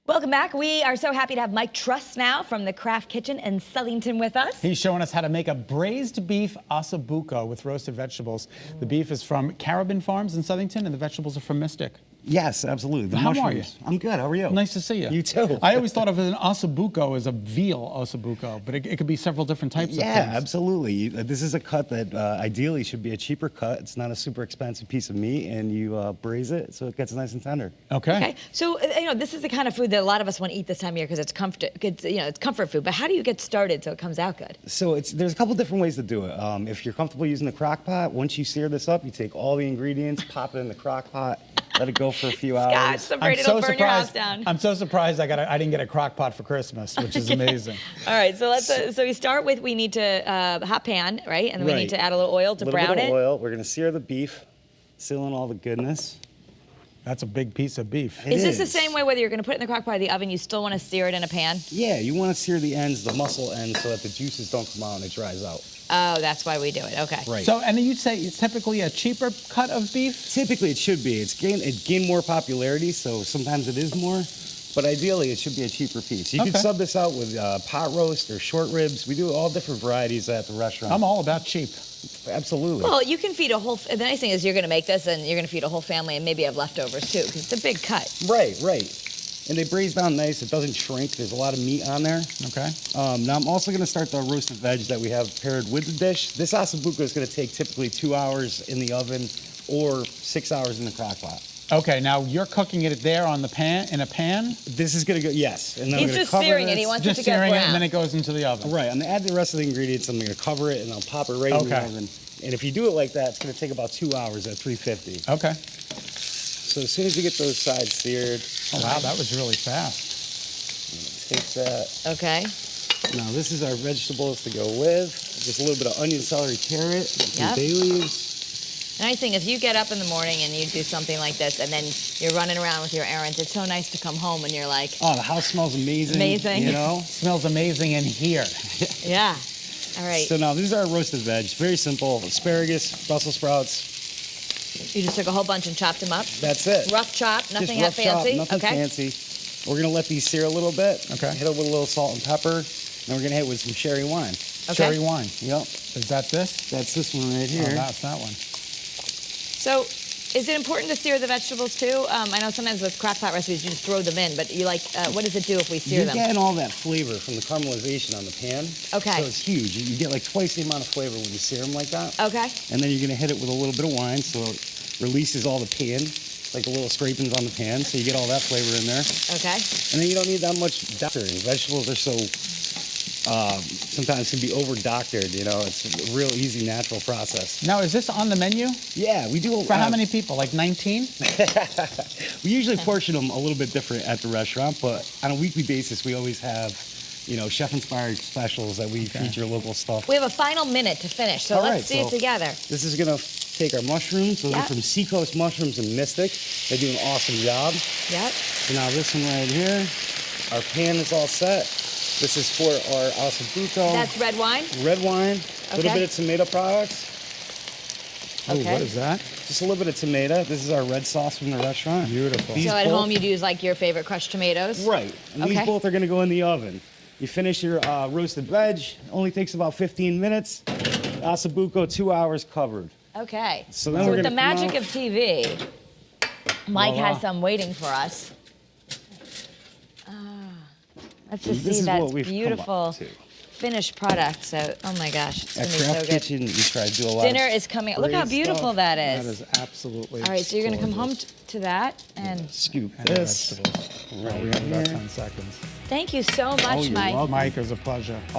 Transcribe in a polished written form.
Welcome back. We are so happy to have Mike Truss now from the Craft Kitchen in Southington with us. He's showing us how to make a braised beef osso bucco with roasted vegetables. The beef is from Karabin Farms in Southington, and the vegetables are from Mystic. Yes, absolutely. The How are mushrooms. I'm good. How are you? Nice to see you. You too. I always thought of an osso bucco as a veal osso bucco, but it could be several different types of things. Yeah, absolutely. This is a cut that ideally should be a cheaper cut. It's not a super expensive piece of meat, and you braise it so it gets nice and tender. Okay. So this is the kind of food that a lot of us want to eat this time of year because it's comfort food. But how do you get started so it comes out good? So there's a couple different ways to do it. If you're comfortable using the crock pot, once you sear this up, you take all the ingredients, pop it in the crock pot, let it go for a few hours. Gosh, I'm afraid it'll burn your house down. I'm so surprised I didn't get a crock pot for Christmas, which is amazing. All right, so let's. So we start with we need to hot pan, right? And then we need to add a little oil to brown it. A little bit of oil. We're gonna sear the beef, seal in all the goodness. That's a big piece of beef. Is this the same way whether you're going to put it in the crock pot or the oven, you still want to sear it in a pan? Yeah, you want to sear the ends, the muscle ends, so that the juices don't come out and it dries out. Oh, that's why we do it. Okay. Right. So, and then you'd say it's typically a cheaper cut of beef? Typically, it should be. It gained more popularity, so sometimes it is more. But ideally, it should be a cheaper piece. You can sub this out with pot roast or short ribs. We do all different varieties at the restaurant. I'm all about cheap. Absolutely. Well, you can feed a whole. The nice thing is you're going to make this, and you're going to feed a whole family, and maybe have leftovers too, because it's a big cut. Right, right. And they braise down nice. It doesn't shrink. There's a lot of meat on there. Okay. Now I'm also going to start the roasted veg that we have paired with the dish. This osso bucco is going to take typically 2 hours in the oven or 6 hours in the crock pot. Okay, now you're cooking it there on the pan, in a pan? This is going to go, yes. And then He's just searing it. He wants it to get brown. Just searing it, and then it goes into the oven. Right. I'm going to add the rest of the ingredients. I'm going to cover it, and I'll pop it right in the oven. And if you do it like that, it's going to take about 2 hours at 350. Okay. So as soon as you get those sides seared. Oh, wow, that was really fast. Take that. Okay. Now this is our vegetables to go with. Just a little bit of onion, celery, carrot, some bay leaves. The nice thing is you get up in the morning and you do something like this, and then you're running around with your errands. It's so nice to come home and you're like, oh, the house smells amazing. Amazing. You know? Smells amazing in here. Yeah. All right. So now these are our roasted veg. Very simple. Asparagus, Brussels sprouts. You just took a whole bunch and chopped them up? That's it. Rough chop, nothing just rough fancy? Chop, nothing fancy. We're going to let these sear a little bit. Okay. Hit it with a little salt and pepper. Then we're going to hit it with some sherry wine. Okay. Sherry wine. Yep. Is that this? That's this one right here. Oh, that's that one. So, is it important to sear the vegetables too? I know sometimes with crock pot recipes you just throw them in, but you like, what does it do if we sear them? You're getting all that flavor from the caramelization on the pan. Okay. So it's huge. You get like twice the amount of flavor when you sear them like that. Okay. And then you're going to hit it with a little bit of wine so it releases all the pan, like the little scrapings on the pan, so you get all that flavor in there. Okay. And then you don't need that much doctoring. Vegetables are so, sometimes can be over-doctored, you know. It's a real easy, natural process. Now, is this on the menu? Yeah, we do. For how many people? Like 19? We usually portion them a little bit different at the restaurant, but on a weekly basis, we always have, you know, chef-inspired specials that we feature local stuff. We have a final minute to finish, so let's see it together. This is going to take our mushrooms. Those are from Seacoast Mushrooms and Mystic. They do an awesome job. Yep. So now this one right here, our pan is all set. This is for our osso bucco. That's red wine? Red wine, a little bit of tomato products. Oh, what is that? Just a little bit of tomato. This is our red sauce from the restaurant. Beautiful. So at home you'd use like your favorite crushed tomatoes? Right. And these both are going to go in the oven. You finish your roasted veg. Only takes about 15 minutes. Osso bucco, 2 hours covered. Okay. So then with the magic of TV, Mike has some waiting for us. Let's just see that beautiful finished product. So, oh my gosh, it's going to be so good. At Craft Kitchen, we try to do a lot Dinner is coming. Look how beautiful that is. That is absolutely All right, so you're going to come home to that and scoop and this. vegetables. Well, we have about 10 seconds. Thank you so much, Mike. Mike, it was a pleasure.